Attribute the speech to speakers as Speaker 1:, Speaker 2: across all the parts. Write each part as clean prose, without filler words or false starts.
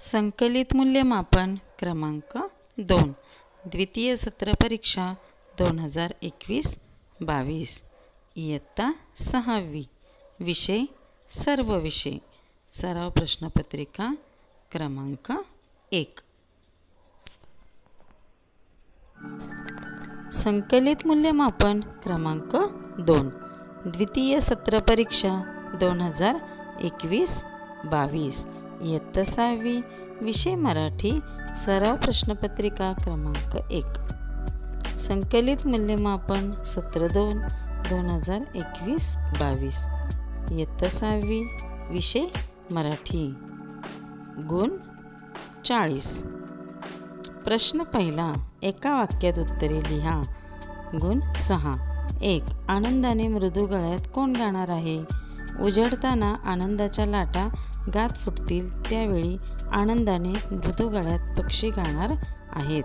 Speaker 1: संकलित मूल्यमापन क्रमांक 2 द्वितीय सत्र परीक्षा 2021-22 इयत्ता 6वी विषय सर्व विषय सराव प्रश्नपत्रिका क्रमांक 1 संकलित मूल्यमापन क्रमांक 2 द्वितीय सत्र परीक्षा 2021-22 इयत्ता 6वी विषय मराठी सराव प्रश्नपत्रिका क्रमांक 1 संकलित मूल्यमापन सत्र 2 2021-22 इयत्ता 6वी विषय मराठी गुण 40 प्रश्न पहिला एका वाक्यात उत्तरे लिहा गुण 6 1 आनंदाने मृदू गळ्यात कोण गाणार आहे उजळताना आनंदाच्या लाटा गात फुटतील त्यावेळी आनंदाने मृदू गळ्यात पक्षी गाणार आहेत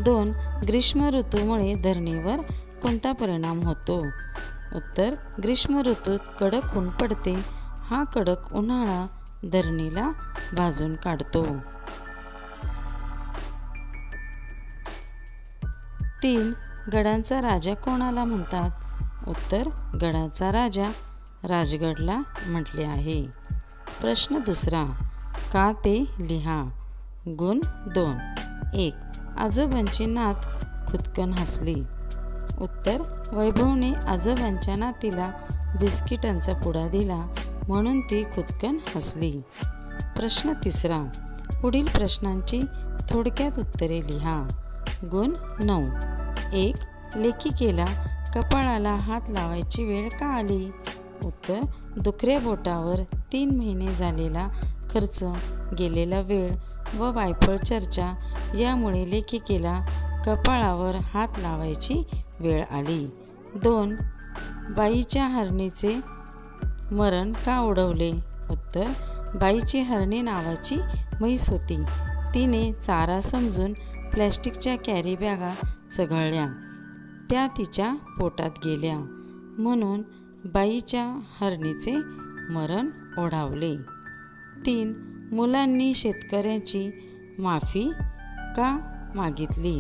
Speaker 1: 2 ग्रीष्म ऋतूमुळे धरणीवर कोणता परिणाम होतो उत्तर ग्रीष्म ऋतूत कडक ऊन पडते हा कडक उन्हाळा धरणीला भाजून काढतो 3 गडांचा राजा कोणाला म्हणतात उत्तर गडाचा राजा राजगडला म्हटले आहे प्रश्न दुसरा का ते लिहा गुण 2 1 आजोबांची नात खुदकन हसली उत्तर वैभवने आजोबांच्या नातीला बिस्किटांचा पुडा दिला म्हणून ती खुदकन हसली प्रश्न तिसरा पुढील प्रश्नांची थोडक्यात उत्तरे लिहा गुण 9 1 लेखिकेला कपाळाला हात लावायची वेळ का आली उत्तर दुखऱ्या बोटावर 3 महिने झालेला खर्च गेलेला वेळ व वायफळ चर्चा यामुळे लेखिकेला कपाळावर हात लावायची वेळ आली 2 बाईच्या हरणीचे मरण का ओढवले उत्तर बाईची हरणी नावाची म्हैस होती तिने चारा समजून प्लॅस्टिकच्या कॅरी बॅगा चघळल्या त्या तिच्या पोटात गेल्या म्हणून बाईच्या हरणीचे मरण ओढावले 3 मुलांनी शेतकऱ्याची माफी का मागितली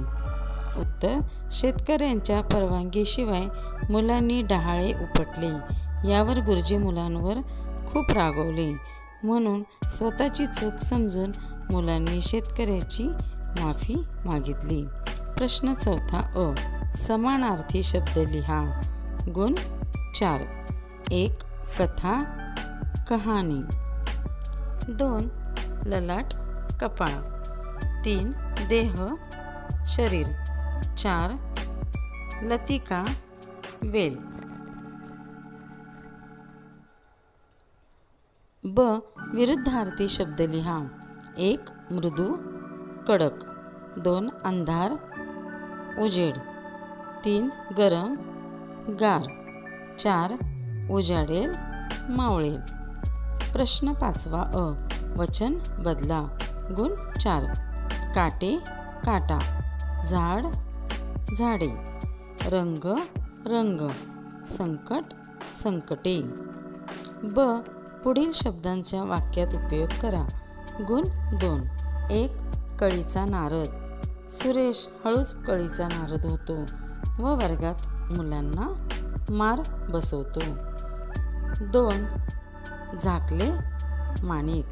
Speaker 1: उत्तर शेतकऱ्यांच्या परवानगीशिवाय मुलांनी डहाळे उपटले यावर गुरुजी मुलांवर खूप रागवले म्हणून स्वतःची चूक समजून मुलांनी शेतकऱ्याची माफी मागितली प्रश्न चौथा अ समानार्थी शब्द लिहा गुण 4 1 कथा कहाणी 2 ललाट कपाळ 3 देह शरीर 4 लतिका वेल ब विरुद्धार्थी शब्द लिहा 1 मृदू कडक 2 अंधार उजेड 3 गरम गार 4 उजाडेल मावळेल प्रश्न पाचवा अ वचन बदला गुण 4 काटे काटा झाड झाडे रंग रंग संकट संकटे ब पुढील शब्दांच्या वाक्यात उपयोग करा गुण 2 1 कळीचा नारद सुरेश हळूच कळीचा नारद होतो व वर्गात मुलांना मार बसवतो 2 झाकले माणिक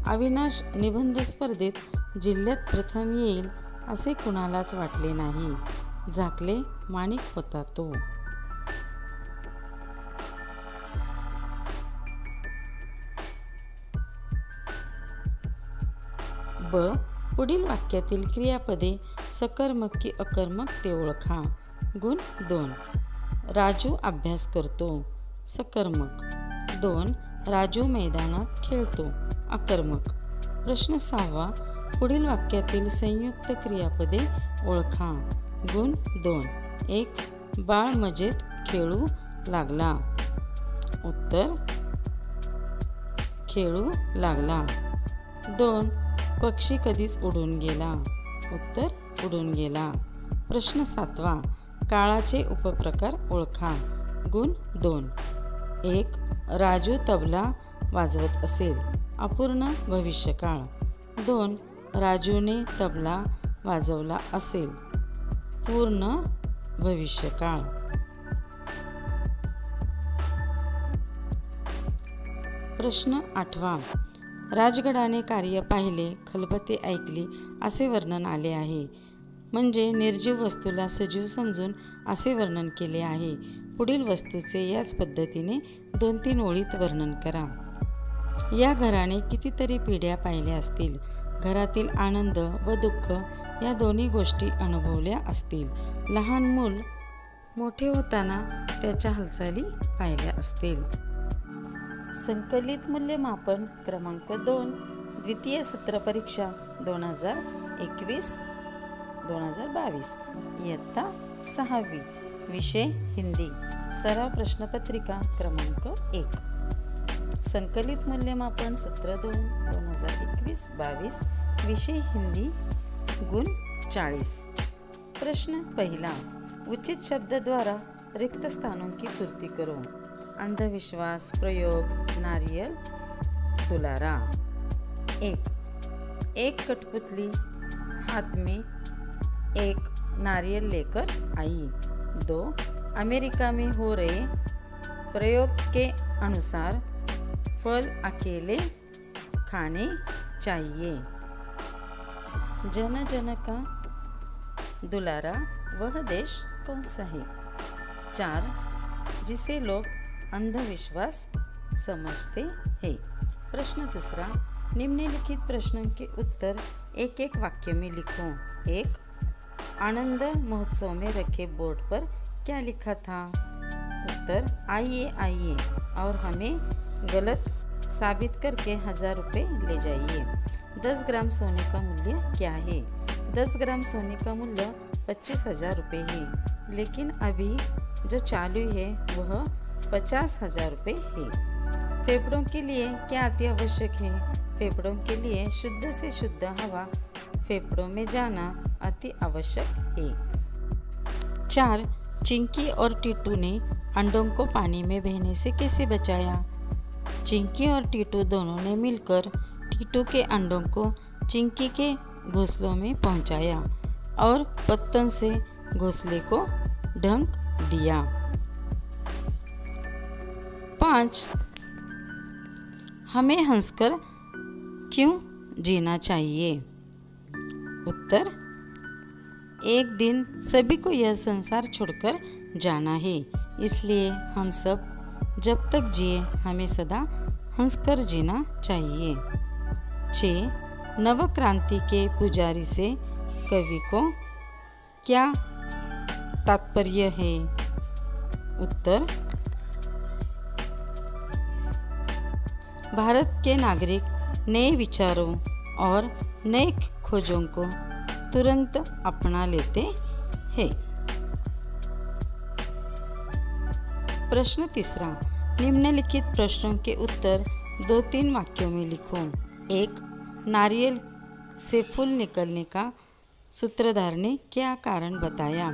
Speaker 1: अविनाश निबंध स्पर्धेत जिल्ह्यात प्रथम येईल असे कुणालाच वाटले नाही झाकले माणिक होता तो ब पुढील वाक्यातील क्रियापदे सकर्मक की अकर्मक ते ओळखा गुण 2 राजू अभ्यास करतो सकर्मक 2 राजू मैदानात खेळतो अकर्मक प्रश्न 6 पुढील वाक्यातील संयुक्त क्रियापदे ओळखा गुण 2 1 बाळ मजेत खेळू लागला उत्तर खेळू लागला 2 पक्षी कधीच उडून गेला उत्तर उडून गेला प्रश्न 7 काळाचे उपप्रकार ओळखा गुण 2 1 राजू तबला वाजवत असेल अपूर्ण भविष्यकाळ 2. राजूने तबला वाजवला असेल. पूर्ण भविष्यकाळ. प्रश्न 8. राजगडाने कार्य पाहिले, खलबते ऐकली असे वर्णन आले आहे. म्हणजे निर्जीव वस्तूला सजीव समजून असे वर्णन केले आहे. पुढील वस्तूचे याच पद्धतीने 2-3 ओळीत वर्णन करा. या घराने कितीतरी पिढ्या पाहिल्या असतील. घरातील आनंद व दुःख या दोन्ही गोष्टी अनुभवल्या असतील. लहान मूल मोठे होताना त्याच्या हालचाली पाहिल्या असतील. संकलित मूल्यमापन क्रमांक 2 द्वितीय सत्र परीक्षा 2021-2022 इयत्ता 6वी. विषय हिंदी. सराव प्रश्नपत्रिका क्रमांक 1. संकलित मूल्यमापन सत्र 2 2021-22 विषय हिंदी. गुण 40. प्रश्न पहिला. उचित शब्द द्वारा रिक्त स्थानों की पूर्ति करो. अंधविश्वास, प्रयोग, नारियल, दुलारा. 1. कठपुतली हाथ में एक नारियल लेकर आई. 2. अमेरिका में हो रहे प्रयोग के अनुसार फल अकेले खाने चाहिए. जन जन का दुलारा वह देश कौन सा है? 4. जिसे लोग अंधविश्वास समझते हैं. प्रश्न दूसरा. निम्नलिखित प्रश्नों के उत्तर एक एक वाक्य में लिखो. 1. आनंद महोत्सव में रखे बोर्ड पर क्या लिखा था? उत्तर. आइए आइए और हमें गलत साबित करके 1000 रुपये ले जाइए. 10 ग्राम सोने का मूल्य क्या है? 10 ग्राम सोने का मूल्य 25,000 रुपये है. लेकिन अभी जो चालू है वह 50,000 रुपये है. फेफड़ों के लिए क्या अति आवश्यक है? फेफड़ों के लिए शुद्ध से शुद्ध हवा फेफड़ों में जाना अति आवश्यक है. 4. चिंकी और टीटू ने अंडों को पानी में बहने से कैसे बचाया? चिंकी और टीटू दोनों ने मिलकर टीटू के अंडों को चिंकी के घोंसलों में पहुंचाया और पत्तों से घोंसले को ढक दिया. 5. हमें हंसकर क्यों जीना चाहिए? उत्तर. एक दिन सभी को यह संसार छोड़कर जाना है, इसलिए हम सब जब तक जिए हमें सदा हंसकर जीना चाहिए. 6. नवक्रांति के पुजारी से कवि को क्या तात्पर्य है? उत्तर. भारत के नागरिक नए विचारों और नए खोजों को तुरंत अपना लेते हैं. प्रश्न तीसरा. निम्नलिखित प्रश्नों के उत्तर 2-3 वाक्यों में लिखो. 1. नारियल से फूल निकलने का सूत्रधार ने क्या कारण बताया?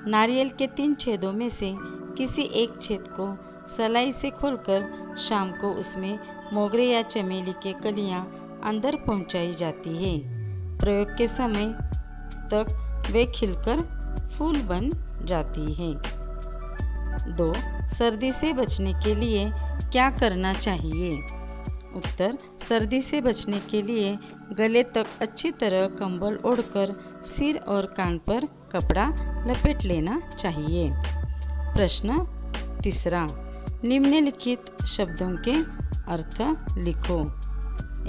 Speaker 1: नारियल के 3 छेदों में से किसी एक छेद को सलाई से खोलकर शाम को उसमें मोगरे या चमेली के कलियां अंदर पहुंचाई जाती है. प्रयोग के समय तक वे खिलकर फूल बन जाती हैं. 2. सर्दी से बचने के लिए क्या करना चाहिए? उत्तर. सर्दी से बचने के लिए गले तक अच्छी तरह कंबल ओढ़कर सिर और कान पर कपड़ा लपेट लेना चाहिए. प्रश्न तीसरा. निम्नलिखित शब्दों के अर्थ लिखो.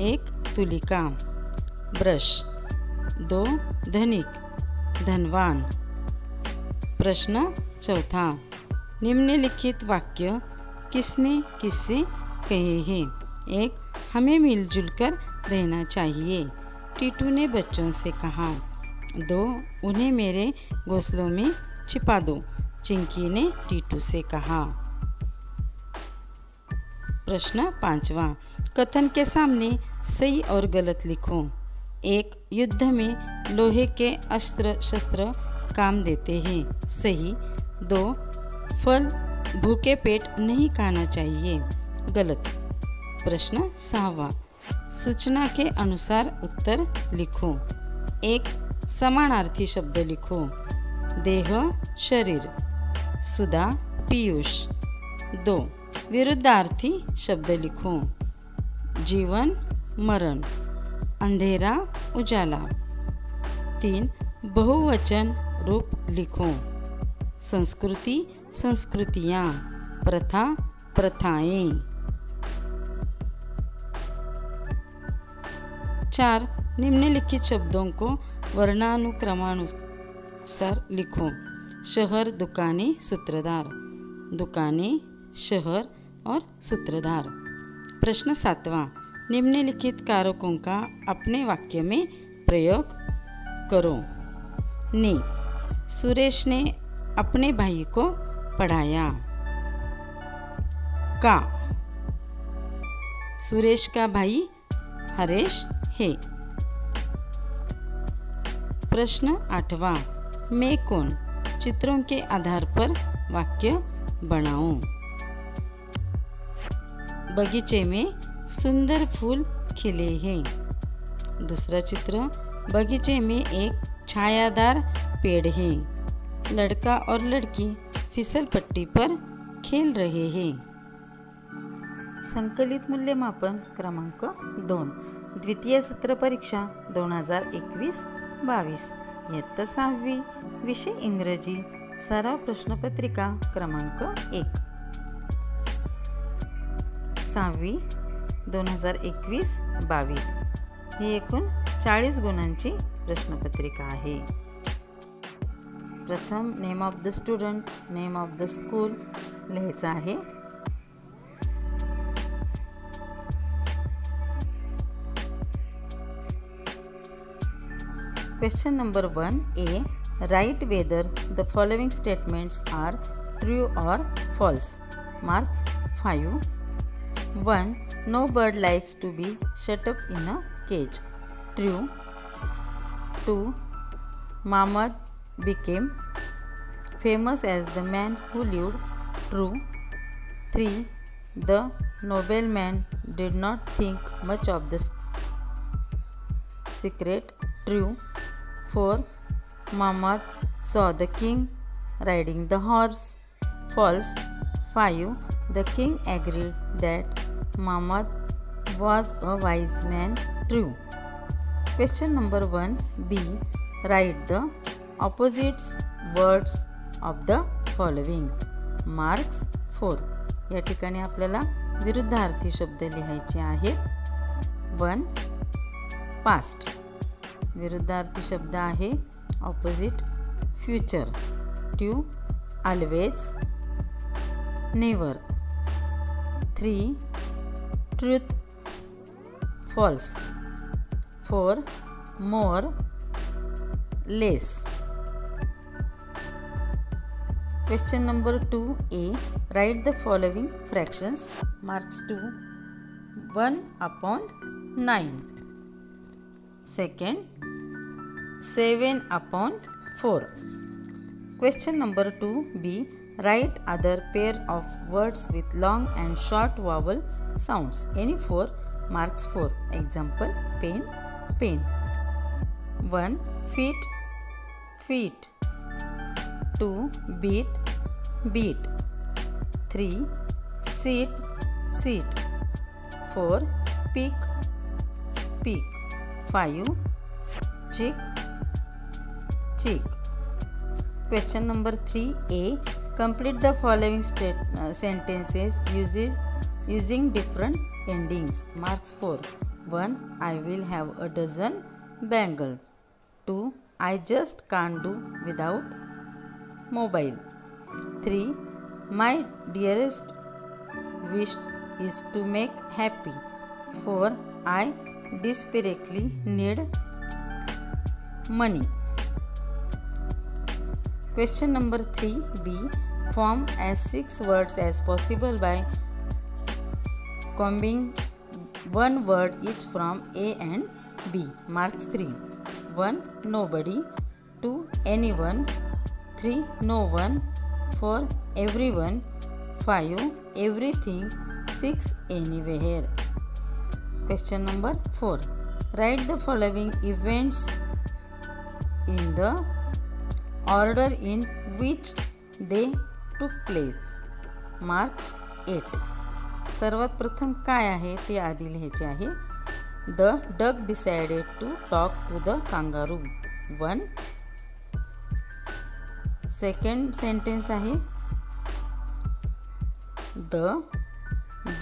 Speaker 1: 1. तुलिका, ब्रश. 2. धनिक, धनवान. प्रश्न चौथा. निम्नलिखित वाक्य किसने किससे कहे हैं? 1. हमें मिलजुल कर रहना चाहिए, टीटू ने बच्चों से कहा. 2. उन्हें मेरे घोंसलों में छिपा दो, चिंकी ने टीटू से कहा. प्रश्न पांचवा. कथन के सामने सही और गलत लिखो. 1. युद्ध में लोहे के अस्त्र शस्त्र काम देते हैं. सही. 2. फल भूखे पेट नहीं खाना चाहिए. गलत. प्रश्न 6वां. सूचना के अनुसार उत्तर लिखो। 1 समानार्थी शब्द लिखो। देह शरीर, सुधा पीयूष। 2 विरुद्धार्थी शब्द लिखो। जीवन मरण, अंधेरा उजाला। 3 बहुवचन रूप लिखो। संस्कृति संस्कृतियाँ, प्रथा प्रथाएं। 4 निम्नलिखित शब्दों को वर्णानुक्रमानुसार लिखो। शहर दुकानें सूत्रधार, दुकानें शहर और सूत्रधार। प्रश्न 7वां, निम्नलिखित कारकों का अपने वाक्य में प्रयोग करो। ने सुरेश ने अपने भाई को पढ़ाया। का सुरेश का भाई हरेश है। प्रश्न 8वां, मैं कौन चित्रों के आधार पर वाक्य बनाओ। बगीचे में सुंदर फूल खिले हैं। दूसरा चित्र, बगीचे में एक छायादार पेड़ है। लड़का और लड़की फिसल पट्टी पर खेल रहे हैं। संकलित मूल्यमापन क्रमांक 2, द्वितीय सत्र परीक्षा 2021-22, इयत्ता 6वी, विषय इंग्रजी, सराव प्रश्नपत्रिका क्रमांक 1, 6वी 2021-22. ही एकूण 40 गुणांची प्रश्नपत्रिका आहे. प्रथम name of the student, name of the school लिहायचं आहे. Question number 1A. Write whether the following statements are true or false. Marks 5. 1. No bird likes to be shut up in a cage. True. 2. Muhammad became famous as the man who lived. True. 3. The nobleman did not think much of the secret. True. 4. Muhammad saw the king riding the horse. False. 5. The king agreed that Muhammad was a wise man. True. Question number 1B. Write the opposites words of the following. Marks 4. या ठिकाणी आपल्याला विरुद्धार्थी शब्द लिहायचे आहेत. 1. Past, विरुद्धार्थी शब्द आहे opposite future. 2. Always, never. 3. Truth, false. 4. More, less. Question number 2A. Write the following fractions. Marks 2. 1/9. Second, 7/4. Question number 2B. Write other pair of words with long and short vowel sounds. Any 4. Marks 4. Example, pen, pen. 1. Feet, feet. 2. Beat, beat. 3. Seat, seat. 4. Peak, peak. 5. Cheek, cheek. Question number 3A. Complete the following sentences using different endings. Marks 4. 1. I will have a dozen bangles. 2. I just can't do without mobile. 3. My dearest wish is to make happy. 4. I desperately need money. Question number 3B. Form as 6 words as possible by combining one word each from A and B. Marks 3. 1. Nobody. 2. Anyone. 3. No one. 4. Everyone. 5. Everything. 6. Anywhere. Question number 4. Write the following events in the order in which they took place. Marks 8. सर्वात प्रथम काय आहे ते आधी लिहायचे आहे. The duck decided to talk to the kangaroo. 1. Second sentence आहे. The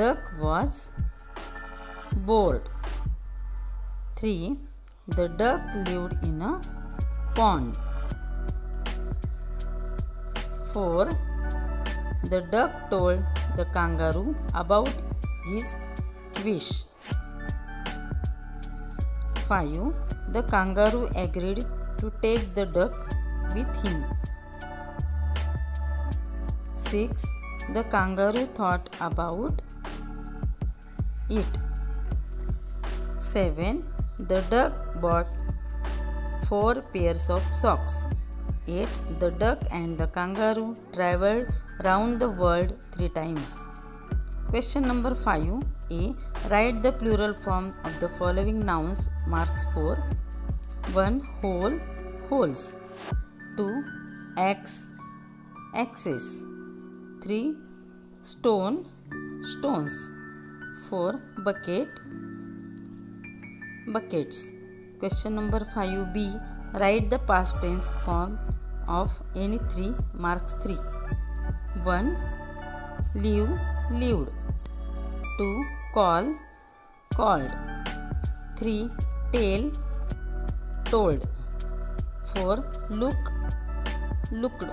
Speaker 1: duck was bored. 3. The duck lived in a pond. 4. The duck told the kangaroo about his wish. 5. The kangaroo agreed to take the duck with him. 6. The kangaroo thought about it. 7. The duck bought 4 pairs of socks. 8. The duck and the kangaroo traveled round the world 3 times. Question number 5. A. Write the plural form of the following nouns. Marks 4. 1. Whole, wholes. 2. Axe, axes. 3. Stone, stones. 4. Bucket, buckets. Question number 5B. Write the past tense form of any 3. Marks 3. 1. Live, lived. 2. Call, called. 3. Tell, told. 4. Look, looked.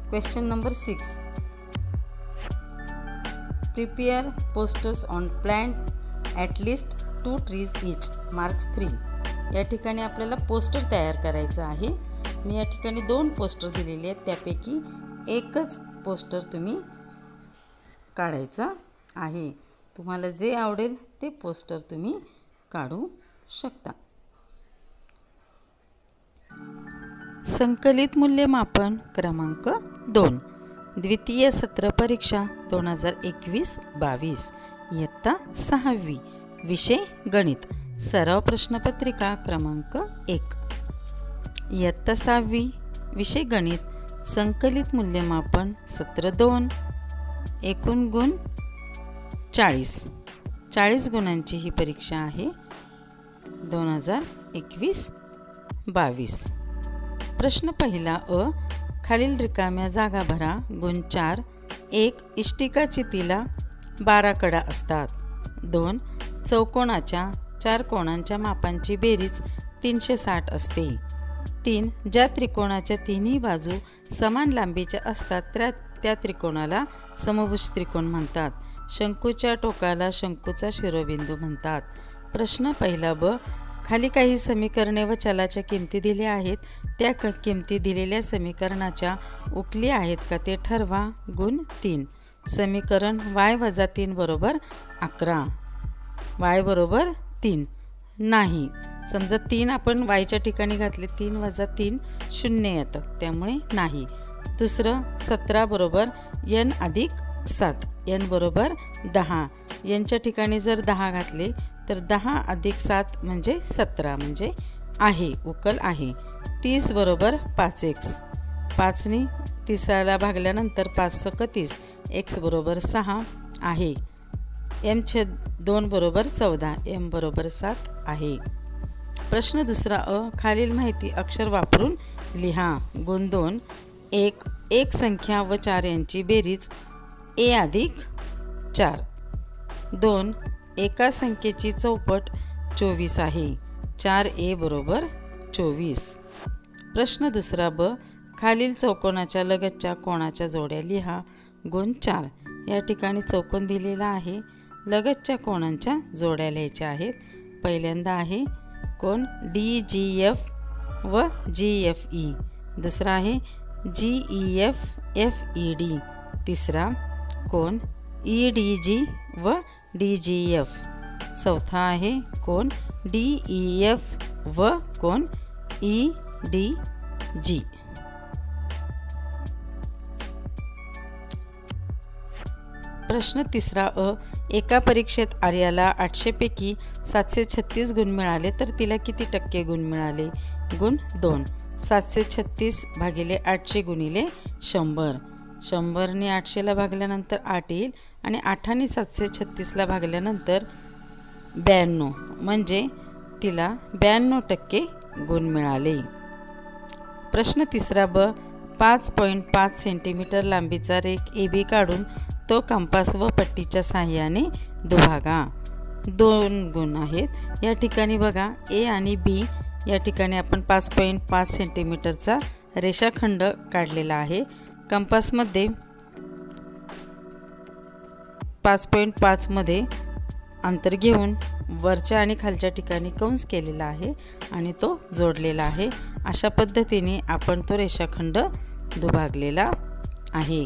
Speaker 1: Question number 6. Prepare posters on plant at least 2 trees each. Marks 3. या ठिकाणी आपल्याला poster तयार करायचं आहे. मी या ठिकाणी 2 poster दिलेले आहेत, त्यापैकी एकच पोस्टर तुम्ही काढायचं आहे. तुम्हाला जे आवडेल ते पोस्टर तुम्ही काढू शकता. संकलित मूल्यमापन क्रमांक 2. द्वितीय सत्र परीक्षा 2021-22. इयत्ता 6वी. विषय गणित. सराव प्रश्नपत्रिका क्रमांक 1. इयत्ता 6वी. विषय गणित. संकलित मूल्यमापन सत्र 2. एकूण गुण 40. 40 गुणांची ही परीक्षा आहे 2021-22. प्रश्न पहिला अ. खालील रिकाम्या जागा भरा. गुण 4. 1. इष्टिका चितीला 12 कडा असतात. 2. चौकोनाच्या 4 कोणांच्या मापांची बेरीज 360 असते. 3. ज्या त्रिकोणाच्या तिन्ही बाजू समान लांबीच्या असतात त्या त्रिकोणाला समभुज त्रिकोण म्हणतात. शंकूच्या टोकाला शंकूचा शिरोबिंदू म्हणतात. प्रश्न पहिला ब. खाली काही समीकरणे व चलाच्या किमती दिल्या आहेत. त्या किमती दिलेल्या समीकरणाच्या उकली आहेत का ते ठरवा. गुण 3. समीकरण y - 3 बरोबर 11. y बरोबर 3 नाही. समजा 3 आपण yच्या ठिकाणी घातले, 3 - 3 0 येतं, त्यामुळे नाही. दुसरं 17 बरोबर n + 7. n बरोबर 10. यांच्या ठिकाणी जर 10 घातले तर 10 + 7 म्हणजे 17, म्हणजे आहे, उकल आहे. 30 बरोबर 5x. 5ने 30ला भागल्यानंतर 5 × 30. x बरोबर 6 आहे. m/2 बरोबर 14. m बरोबर 7 आहे. प्रश्न दुसरा अ. खालील माहिती अक्षर वापरून लिहा. गुण 2. 1 संख्या व 4 यांची बेरीज a + 4. 2. एका संख्येची चौपट 24 आहे. 4a बरोबर 24. प्रश्न दुसरा ब. खालील चौकोनाच्या लगतच्या कोणाच्या जोड्या लिहा. गुण 4. या ठिकाणी चौकोन दिलेला आहे. लगतच्या कोणांच्या जोड्या लिहायच्या आहेत. पहिल्यांदा आहे कोण DGF व GFE. दुसरा आहे GEF FED. तिसरा कोण EDG व DGF. चौथा आहे कोण DEF व कोण EDG. प्रश्न तिसरा अ. एका परीक्षेत आर्याला 800 पैकी 736 गुण मिळाले तर तिला किती टक्के गुण मिळाले? गुण 2. 736 भागिले 800 गुणिले 100. 100ने 800ला भागल्यानंतर 8 येईल आणि 8ने 736ला भागल्यानंतर 92, म्हणजे तिला 92% गुण मिळाले. प्रश्न तिसरा ब. 5.5 सेंटीमीटर लांबीचा रेख AB काढून तो कंपास व पट्टीच्या साहाय्याने दुभागा. 2 गुण आहेत या ठिकाणी. बघा, ए आणि बी या ठिकाणी आपण 5.5 सेंटीमीटरचा रेषाखंड काढलेला आहे. कंपासमध्ये 5.5 मध्ये अंतर घेऊन वरच्या आणि खालच्या ठिकाणी कंस केलेला आहे आणि तो जोडलेला आहे. अशा पद्धतीने आपण तो रेषाखंड दुभागलेला आहे.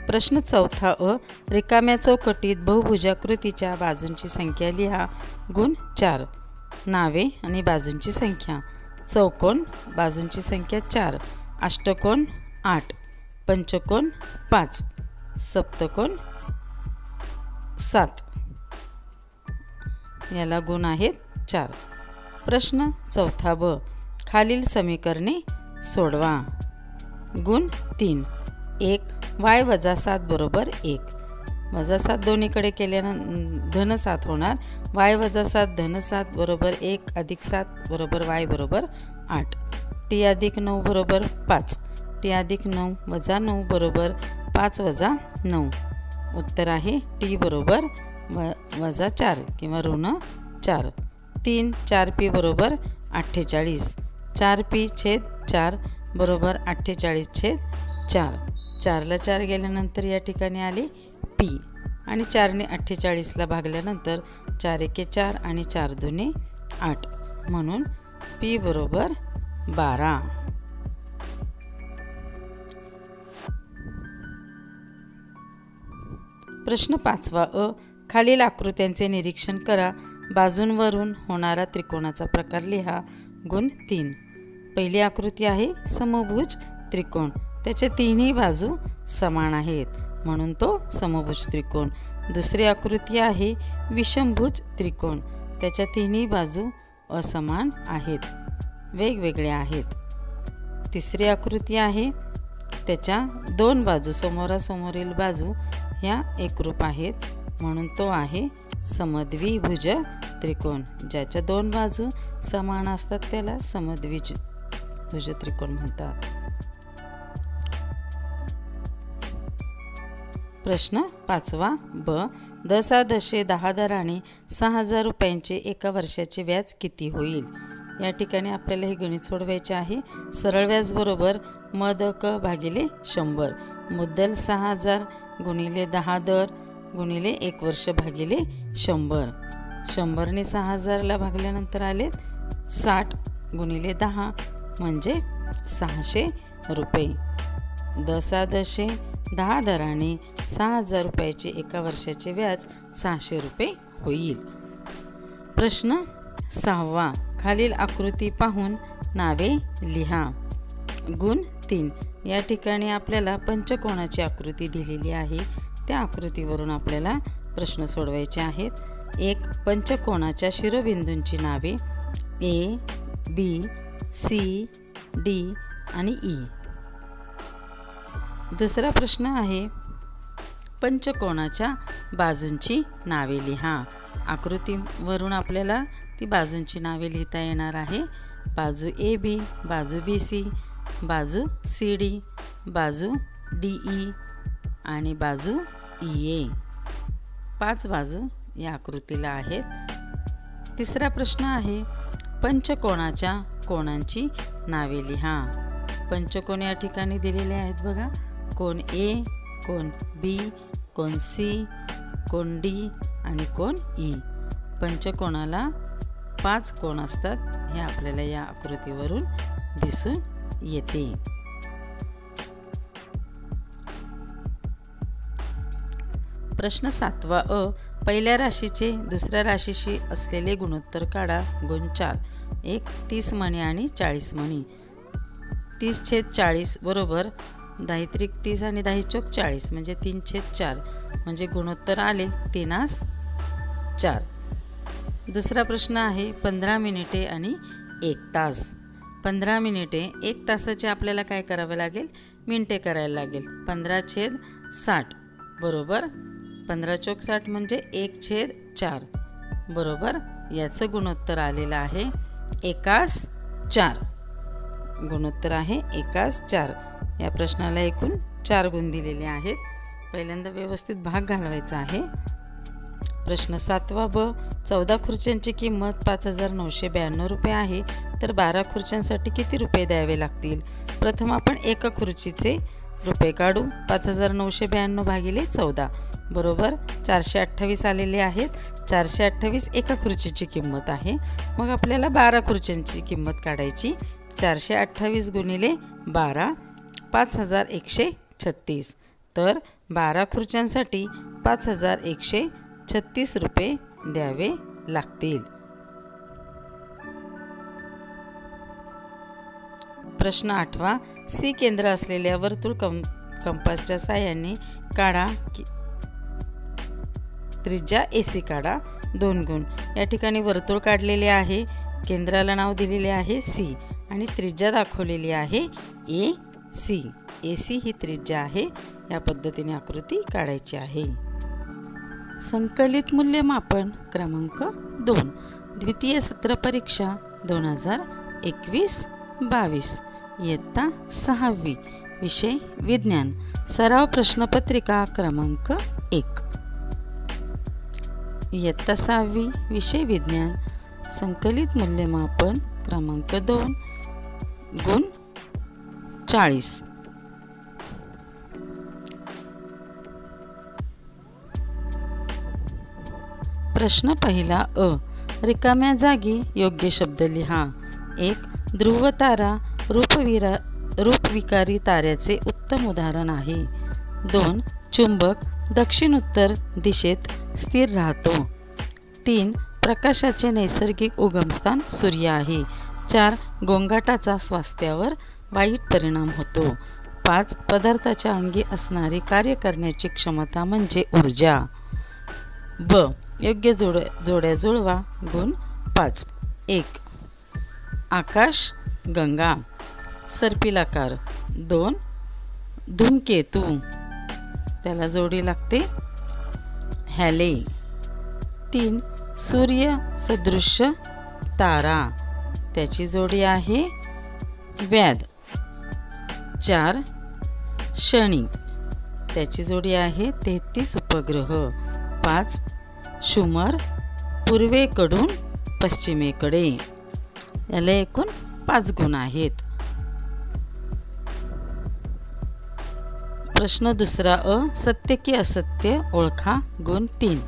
Speaker 1: प्रश्न चौथा अ. रिकाम्या चौकटीत बहुभुजाकृतीच्या बाजूंची संख्या लिहा. गुण 4. नावे आणि बाजूंची संख्या. चौकोन बाजूंची संख्या 4, अष्टकोन 8, पंचकोन 5, सप्तकोन 7. याला गुण आहेत 4. प्रश्न चौथा ब. खालील समीकरणे सोडवा. गुण 3. 1 y वजा 7 बरोबर 1. वजा 7 दोन्हीकडे केल्यानं धन 7 होणार. y वजा 7 धन 7 बरोबर 1 अधिक 7 बरोबर y बरोबर 8. t अधिक 9 बरोबर 5. t अधिक 9 वजा 9 बरोबर 5 वजा 9. उत्तर आहे t बरोबर वजा 4 किंवा ऋण 4. 3 4p बरोबर 48. 4p छेद 4 बरोबर 48 छेद 4. 4ला 4 गेल्यानंतर या ठिकाणी आले p आणि 4ने 48ला भागल्यानंतर 4 एके 4 आणि 4 दुने 8, म्हणून p बरोबर 12. प्रश्न 5वा अ. खालील आकृत्यांचे निरीक्षण करा. बाजूंवरून होणारा त्रिकोणाचा प्रकार लिहा. गुण 3. पहिली आकृती आहे समभुज त्रिकोण. त्याच्या तिन्ही बाजू समान आहेत म्हणून तो समभुज त्रिकोण. दुसरी आकृती आहे विषमभुज त्रिकोण. त्याच्या तिन्ही बाजू असमान आहेत, वेगवेगळ्या आहेत. तिसरी आकृती आहे त्याच्या 2 बाजू समोरासमोरील बाजू ह्या एकरूप आहेत म्हणून तो आहे समद्विभुज त्रिकोण. ज्याच्या 2 बाजू समान असतात त्याला समद्विभुज त्रिकोण म्हणतात. प्रश्न 5वा ब. दसा दशे 10 दराने 6,000 रुपयांचे एका वर्षाचे व्याज किती होईल? या ठिकाणी आपल्याला हे गणित सोडवायचे आहे. सरळ व्याज बरोबर मद क भागिले 100. मुद्दल 6,000 गुणिले 10 दर गुणिले 1 वर्ष भागिले 100. 100ने 6,000ला भागल्यानंतर आले 60 गुणिले 10 म्हणजे 600 रुपये. दसा दशे 10 दराने 6,000 रुपयाचे एका वर्षाचे व्याज 600 रुपये होईल. प्रश्न 6वा. खालील आकृती पाहून नावे लिहा. गुण 3. या ठिकाणी आपल्याला पंचकोणाची आकृती दिलेली आहे. त्या आकृतीवरून आपल्याला प्रश्न सोडवायचे आहेत. 1. पंचकोणाच्या शिरोबिंदूंची नावे A, B, C, D आणि E. दुसरा प्रश्न आहे पंचकोणाच्या बाजूंची नावे लिहा. आकृतीवरून आपल्याला ती बाजूंची नावे लिहिता येणार आहे. बाजू AB, बाजू BC, बाजू CD, बाजू DE आणि बाजू EA. 5 बाजू या आकृतीला आहेत. तिसरा प्रश्न आहे पंचकोणाच्या कोणांची नावे लिहा. पंचकोण या ठिकाणी दिलेले आहेत बघा. कोण A, कोण B, कोण C, कोण D आणि कोण E. पंचकोणाला 5 कोण असतात हे आपल्याला या आकृतीवरून दिसून येते. प्रश्न 7वा अ. पहिल्या राशीचे दुसऱ्या राशीशी असलेले गुणोत्तर काढा. गुण 4. 1. 30 मणी आणि 40 मणी. 30/40 बरोबर 10-30 आणि 10-40 म्हणजे 3/4 म्हणजे गुणोत्तर आले 3/4. दुसरा प्रश्न आहे 15 मिनिटे आणि 1 तास. 15 मिनिटे 1 तासाचे आपल्याला काय करावे लागेल, मिनिटे करायला लागेल. 15/60 बरोबर 15×4 म्हणजे 1/4 बरोबर याचं गुणोत्तर आलेलं आहे 1/4. गुणोत्तर आहे 1/4. या प्रश्नाला एकूण 4 गुण दिलेले आहेत. पहिल्यांदा व्यवस्थित भाग घालवायचा आहे. प्रश्न 7वा ब 14 खुर्च्यांची किंमत 5,992 रुपये आहे, तर 12 खुर्च्यांसाठी किती रुपये द्यावे लागतील. प्रथम आपण एका खुर्चीचे रुपये काढू. 5,992 भागिले 14 बरोबर 428 आलेले आहेत. 428 एका खुर्चीची किंमत आहे. मग आपल्याला 12 खुर्च्यांची किंमत काढायची. 428 गुणिले 12 5,136. तर 12 खुर्च्यांसाठी 5,136 रुपये द्यावे लागतील. प्रश्न 8वा सी केंद्र असलेल्या वर्तुळ कंपासच्या साहाय्याने काढा. त्रिज्या AC काढा. 2 गुण. या ठिकाणी वर्तुळ काढलेले आहे, केंद्राला नाव दिलेले आहे C आणि त्रिज्या दाखवलेली आहे AC. AC ही त्रिज्या आहे. या पद्धतीने आकृती काढायची आहे. संकलित मूल्यमापन क्रमांक 2 द्वितीय सत्र परीक्षा 2021-22 इयत्ता 6वी विषय विज्ञान सराव प्रश्नपत्रिका क्रमांक 1. इयत्ता 6वी विषय विज्ञान संकलित मूल्यमापन क्रमांक 2 गुण 40. प्रश्न पहिला अ रिकाम्या जागी योग्य शब्द लिहा. 1 ध्रुवतारा रूपविकारी ताऱ्याचे उत्तम उदाहरण आहे. 2 चुंबक दक्षिण उत्तर दिशेत स्थिर राहतो. 3 प्रकाशाचे नैसर्गिक उगमस्थान सूर्य आहे. 4 गोंगाटाचा स्वास्थ्यावर वाईट परिणाम होतो. 5 पदार्थाच्या अंगी असणारी कार्य करण्याची क्षमता म्हणजे ऊर्जा. ब योग्य जोड्या जुळवा. गुण 5. 1 आकाश गंगा सर्पिलाकार. 2 धूमकेतू त्याला जोडी लागते हॅले. 3 सूर्य सदृश्य तारा त्याची जोडी आहे व्याध. 4 शनी त्याची जोडी आहे 33 उपग्रह. 5 शुमर पूर्वेकडून पश्चिमेकडे. याला एकूण 5 गुण आहेत. प्रश्न दुसरा अ सत्य की असत्य ओळखा. गुण 3.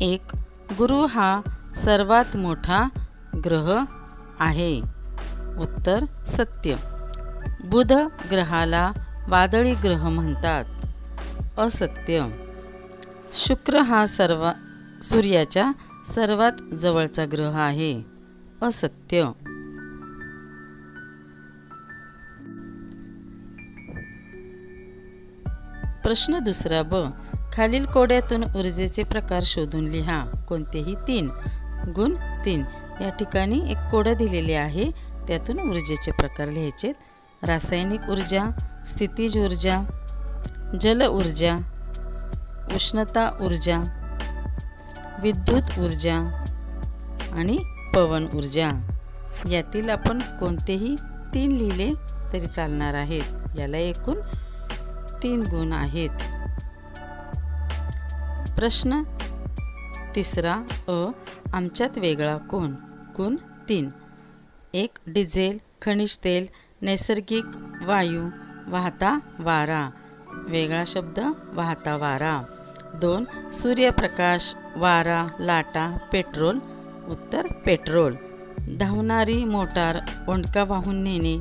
Speaker 1: 1 गुरु हा सर्वात मोठा ग्रह आहे. उत्तर सत्य. बुध ग्रहाला वादळी ग्रह म्हणतात. असत्य. शुक्र हा सूर्याच्या सर्वात जवळचा ग्रह आहे. असत्य. प्रश्न दुसरा ब खालील कोड्यातून ऊर्जेचे प्रकार शोधून लिहा. कोणतेही 3. गुण 3. या ठिकाणी एक कोडं दिलेले आहे, त्यातून ऊर्जेचे प्रकार लिहायचे. रासायनिक ऊर्जा, स्थितीज ऊर्जा, जल ऊर्जा, उष्णता ऊर्जा, विद्युत ऊर्जा आणि पवन ऊर्जा. यातील आपण कोणतेही 3 लिहिले तरी चालणार आहेत. याला एकूण 3 गुण आहेत. प्रश्न तिसरा अ आमच्यात वेगळा कोण. गुण 3. 1 डिझेल, खनिज तेल, नैसर्गिक वायू, वाहता वारा. वेगळा शब्द वाहता वारा. 2 सूर्यप्रकाश, वारा, लाटा, पेट्रोल. उत्तर पेट्रोल. धावणारी मोटार, ओंडका वाहून नेणे,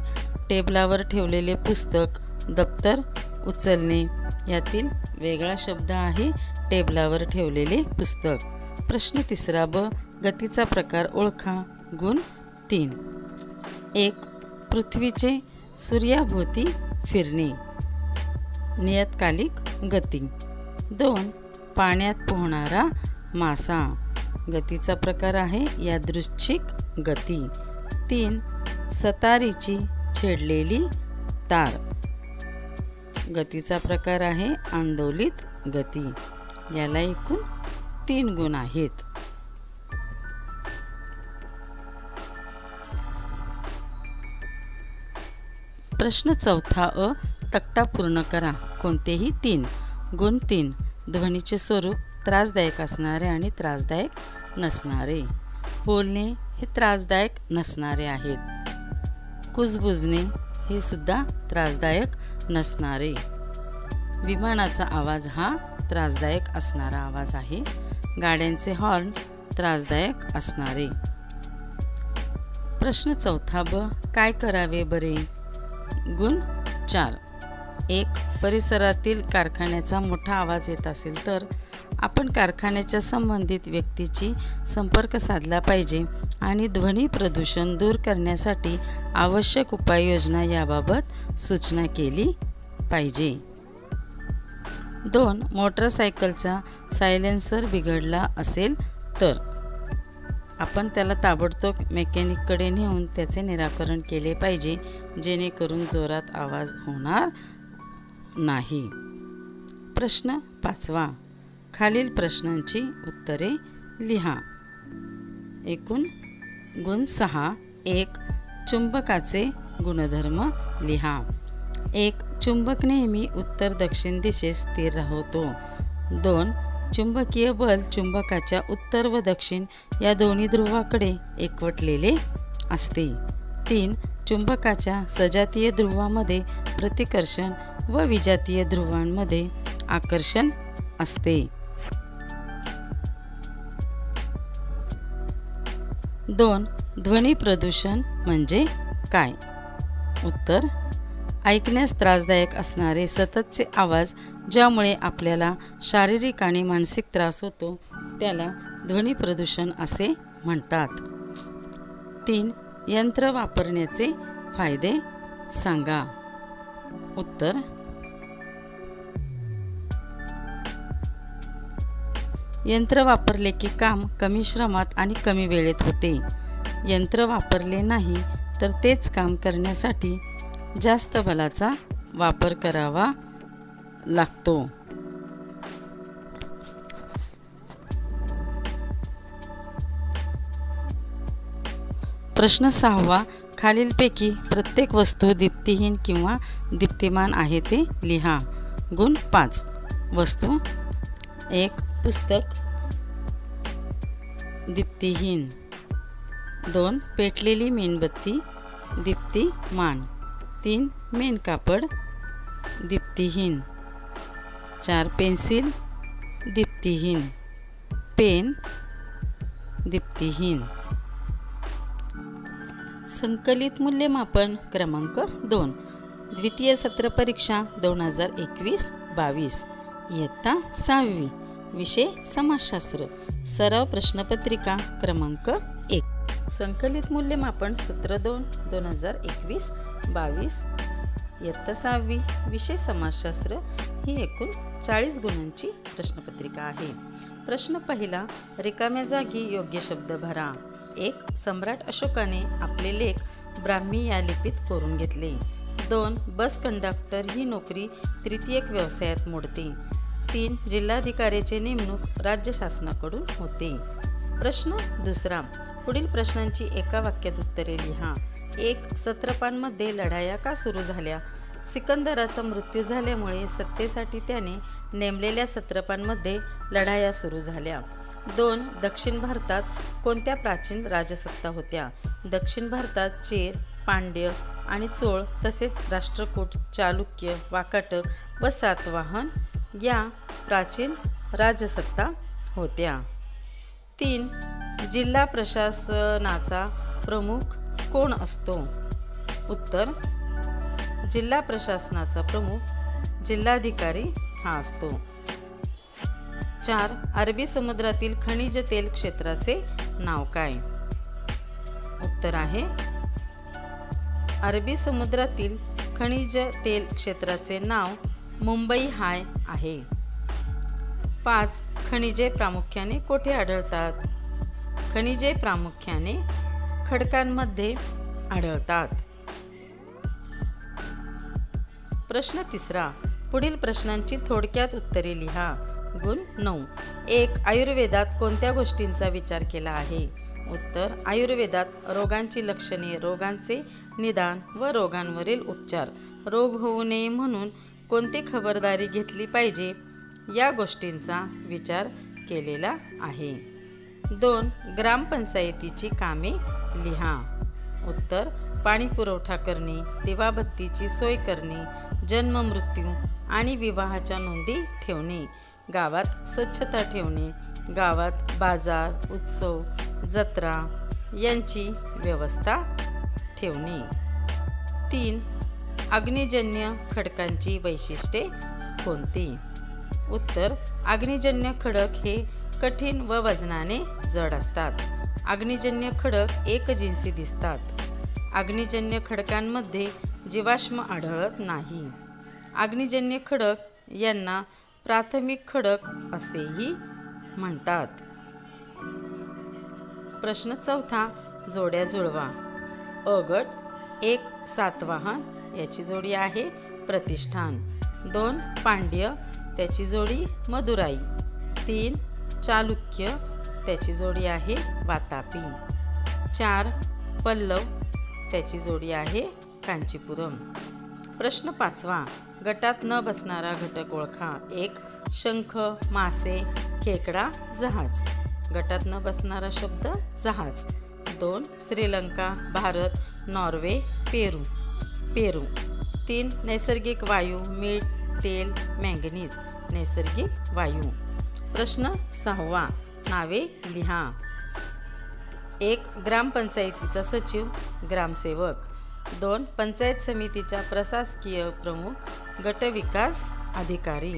Speaker 1: टेबलावर ठेवलेले पुस्तक, दप्तर उचलणे. यातील वेगळा शब्द आहे टेबलावर ठेवलेले पुस्तक. प्रश्न तिसरा ब गतीचा प्रकार ओळखा. गुण 3. 1 पृथ्वीचे सूर्याभोवती फिरणे. नियतकालिक गती. 2 पाण्यात पोहणारा मासा. गतीचा प्रकार आहे यादृच्छिक गती. 3 सतारीची छेडलेली तार. गतीचा प्रकार आहे आंदोलित गती. याला एकूण 3 गुण आहेत. प्रश्न 4 अ. तक्ता पूर्ण करा. कोणतेही 3. गुण 3. ध्वनीचे स्वरूप त्रासदायक असणारे आणि त्रासदायक नसणारे. बोलणे हे त्रासदायक नसणारे आहेत. कुजबुजणे हे सुद्धा त्रासदायक नसणारे. विमानाचा आवाज हा त्रासदायक असणारा आवाज आहे. गाड्यांचे हॉर्न त्रासदायक असणारे. प्रश्न 4 ब. काय करावे बरे. गुण 4. 1 परिसरातील कारखान्याचा मोठा आवाज येत असेल तर आपण कारखान्याच्या संबंधित व्यक्तीची संपर्क साधला पाहिजे आणि ध्वनी प्रदूषण दूर करण्यासाठी आवश्यक उपाययोजना याबाबत सूचना केली पाहिजे. 2 मोटरसायकलचा सायलेन्सर बिघडला असेल तर आपण त्याला ताबडतोब मेकॅनिककडे नेऊन त्याचे निराकरण केले पाहिजे जेणेकरून जोरात आवाज होणार नाही. प्रश्न 5 खालील प्रश्नांची उत्तरे लिहा. एकूण गुण 6. 1 चुंबकाचे गुणधर्म लिहा. 1 चुंबक नेहमी उत्तर दक्षिण दिशेस स्थिर राहतो. 2 चुंबकीय बल चुंबकाच्या उत्तर व दक्षिण या दोन्ही ध्रुवाकडे एकवटलेले असते. 3 चुंबकाच्या सजातीय ध्रुवामध्ये प्रतिकर्षण व विजातीय ध्रुवांमध्ये आकर्षण असते. 2 ध्वनी प्रदूषण म्हणजे काय. उत्तर ऐकण्यास त्रासदायक असणारे सततचे आवाज ज्यामुळे आपल्याला शारीरिक आणि मानसिक त्रास होतो त्याला ध्वनी प्रदूषण असे म्हणतात. 3 यंत्र वापरण्याचे फायदे सांगा. उत्तर यंत्र वापरले की काम कमी श्रमात आणि कमी वेळेत होते. यंत्र वापरले नाही तर तेच काम करण्यासाठी जास्त बलाचा वापर करावा लागतो. प्रश्न 6 खालीलपैकी प्रत्येक वस्तू दीप्तिहीन किंवा दीप्तिमान आहे ते लिहा. गुण 5 वस्तू. 1 पुस्तक दीप्तिहीन. 2 पेटलेली मेणबत्ती दीप्तिमान. 3 मेणकापड दीप्तिहीन. 4 पेन्सिल दीप्तिहीन. पेन दीप्तिहीन. संकलित मूल्यमापन क्रमांक 2 द्वितीय सत्र परीक्षा 2021-22 इयत्ता 6वी. विषय समाजशास्त्र. सराव प्रश्नपत्रिका क्रमांक 1. संकलित मूल्यमापन सत्र 2 2021-22 इयत्ता 6वी. विषय समाजशास्त्र. ही एकूण 40 गुणांची प्रश्नपत्रिका आहे. प्रश्न पहिला. रिकाम्या जागी योग्य शब्द भरा. 1 सम्राट अशोकाने आपले लेख ब्राह्मी या लिपीत कोरून घेतले. 2 बस कंडक्टर ही नोकरी तृतीयक व्यवसायात मोडते. 3 जिल्हाधिकाऱ्याची नेमणूक राज्य शासनाकडून होते. प्रश्न दुसरा. पुढील प्रश्नांची एका वाक्यात उत्तरे लिहा. 1 सत्रपांमध्ये लढाया का सुरू झाल्या. सिकंदराचा मृत्यू झाल्यामुळे सत्तेसाठी त्याने नेमलेल्या सत्रपांमध्ये लढाया सुरू झाल्या. 2 दक्षिण भारतात कोणत्या प्राचीन राजसत्ता होत्या. दक्षिण भारतात चेर, पांड्य आणि चोळ तसेच राष्ट्रकूट, चालुक्य, वाकाटक व सातवाहन या प्राचीन राजसत्ता होत्या. 3 जिल्हा प्रशासनाचा प्रमुख कोण असतो. उत्तर जिल्हा प्रशासनाचा प्रमुख जिल्हाधिकारी हा असतो. 4 अरबी समुद्रातील खनिज तेल क्षेत्राचे नाव काय. उत्तर आहे अरबी समुद्रातील खनिज तेल क्षेत्राचे नाव मुंबई हाय आहे? 5. खनिजे प्रामुख्याने कोठे आढळतात? खनिजे प्रामुख्याने खडकांमध्ये आढळतात. प्रश्न 3. पुढील प्रश्नांची थोडक्यात उत्तरे लिहा. गुण 9. 1. आयुर्वेदात कोणत्या गोष्टींचा विचार केला आहे? उत्तर. आयुर्वेदात रोगांची लक्षणे, रोगांचे निदान व रोगांवरील उपचार, रोग होऊ नये म्हणून कोणती खबरदारी घेतली पाहिजे या गोष्टींचा विचार केलेला आहे. 2. ग्रामपंचायतीची कामे लिहा. उत्तर. पाणी पुरवठा करणे, दिवाबत्तीची सोय करणे, जन्म मृत्यू आणि विवाहाच्या नोंदी ठेवणे, गावात स्वच्छता ठेवणे, गावात बाजार, उत्सव, जत्रा यांची व्यवस्था ठेवणे. 3. अग्निजन्य खडकांची वैशिष्ट्ये कोणती? उत्तर. अग्निजन्य खडक हे कठीण व वजनाने जड असतात. अग्निजन्य खडक एकजिन्सी दिसतात. अग्निजन्य खडकांमध्ये जीवाश्म आढळत नाही. अग्निजन्य खडक यांना प्राथमिक खडक असेही म्हणतात. प्रश्न 4. जोड्या जुळवा. अ गट. 1. सातवाहन याची जोडी आहे प्रतिष्ठान. 2. पांड्य त्याची जोडी मदुराई. 3. चालुक्य त्याची जोडी आहे वातापी. 4. पल्लव त्याची जोडी आहे कांचीपुरम. प्रश्न 5. गटात न बसणारा घटक ओळखा. 1. शंख, मासे, खेकडा, जहाज. गटात न बसणारा शब्द जहाज. 2. श्रीलंका, भारत, नॉर्वे, पेरू. 3. नैसर्गिक वायू, मीठ, तेल, मॅंगनीज. नैसर्गिक वायू. प्रश्न 6. नावे लिहा. 1. ग्रामपंचायतीचा सचिव, ग्रामसेवक. 2. पंचायत समितीच्या प्रशासकीय प्रमुख, गटविकास अधिकारी.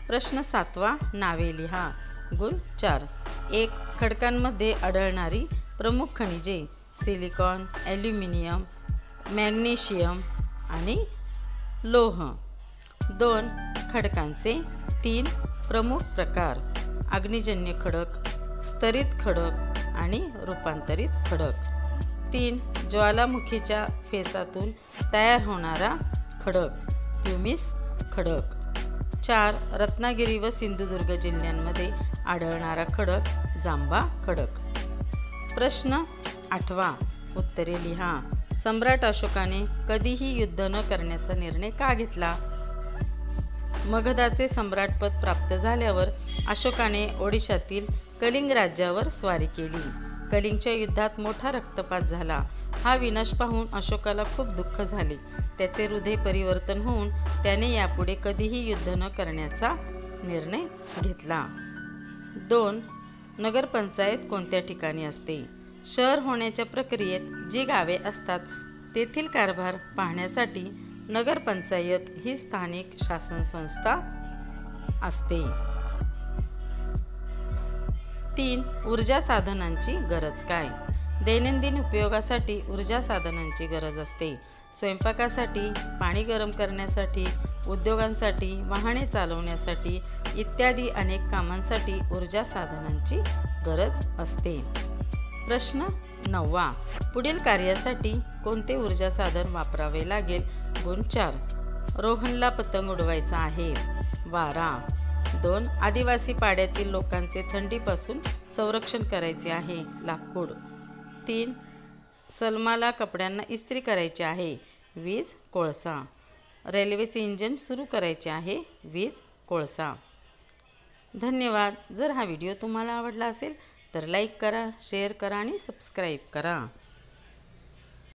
Speaker 1: प्रश्न 7. नावे लिहा. गुण 4. 1. खडकांमध्ये आढळणारी प्रमुख खनिजे सिलिकॉन, ॲल्युमिनियम, मॅग्नेशियम आणि लोह. 2. खडकांचे 3 प्रमुख प्रकार अग्निजन्य खडक, स्तरित खडक आणि रूपांतरित खडक. 3. ज्वालामुखीच्या फेसातून तयार होणारा खडक ह्युमिस खडक. 4. रत्नागिरी व सिंधुदुर्ग जिल्ह्यांमध्ये आढळणारा खडक जांबा खडक. प्रश्न 8. उत्तरे लिहा. सम्राट अशोकाने कधीही युद्ध न करण्याचा निर्णय का घेतला? मगधाचे सम्राटपद प्राप्त झाल्यावर अशोकाने ओडिशातील कलिंग राज्यावर स्वारी केली. कलिंगच्या युद्धात मोठा रक्तपात झाला. हा विनाश पाहून अशोकाला खूप दुःख झाले. त्याचे हृदय परिवर्तन होऊन त्याने यापुढे कधीही युद्ध न करण्याचा निर्णय घेतला. 2. नगरपंचायत कोणत्या ठिकाणी असते? शहर होण्याच्या प्रक्रियेत जी गावे असतात तेथील कारभार पाहण्यासाठी नगरपंचायत ही स्थानिक शासन संस्था असते. 3. ऊर्जा साधनांची गरज काय? दैनंदिन उपयोगासाठी ऊर्जा साधनांची गरज असते. स्वयंपाकासाठी, पाणी गरम करण्यासाठी, उद्योगांसाठी, वाहने चालवण्यासाठी इत्यादी अनेक कामांसाठी ऊर्जा साधनांची गरज असते. प्रश्न 9. पुढील कार्यासाठी कोणते ऊर्जा साधन वापरावे लागेल? गुण 4. रोहनला पतंग उडवायचा आहे. वारा. 2. आदिवासी पाड्यातील लोकांचे थंडीपासून संरक्षण करायचे आहे. लाकूड. 3. सलमाला कपड्यांना इस्त्री करायची आहे. वीज, कोळसा. रेल्वेचे इंजिन सुरू करायचे आहे. वीज, कोळसा. धन्यवाद. जर हा व्हिडिओ तुम्हाला आवडला असेल तर लाईक करा, शेअर करा आणि सबस्क्राईब करा.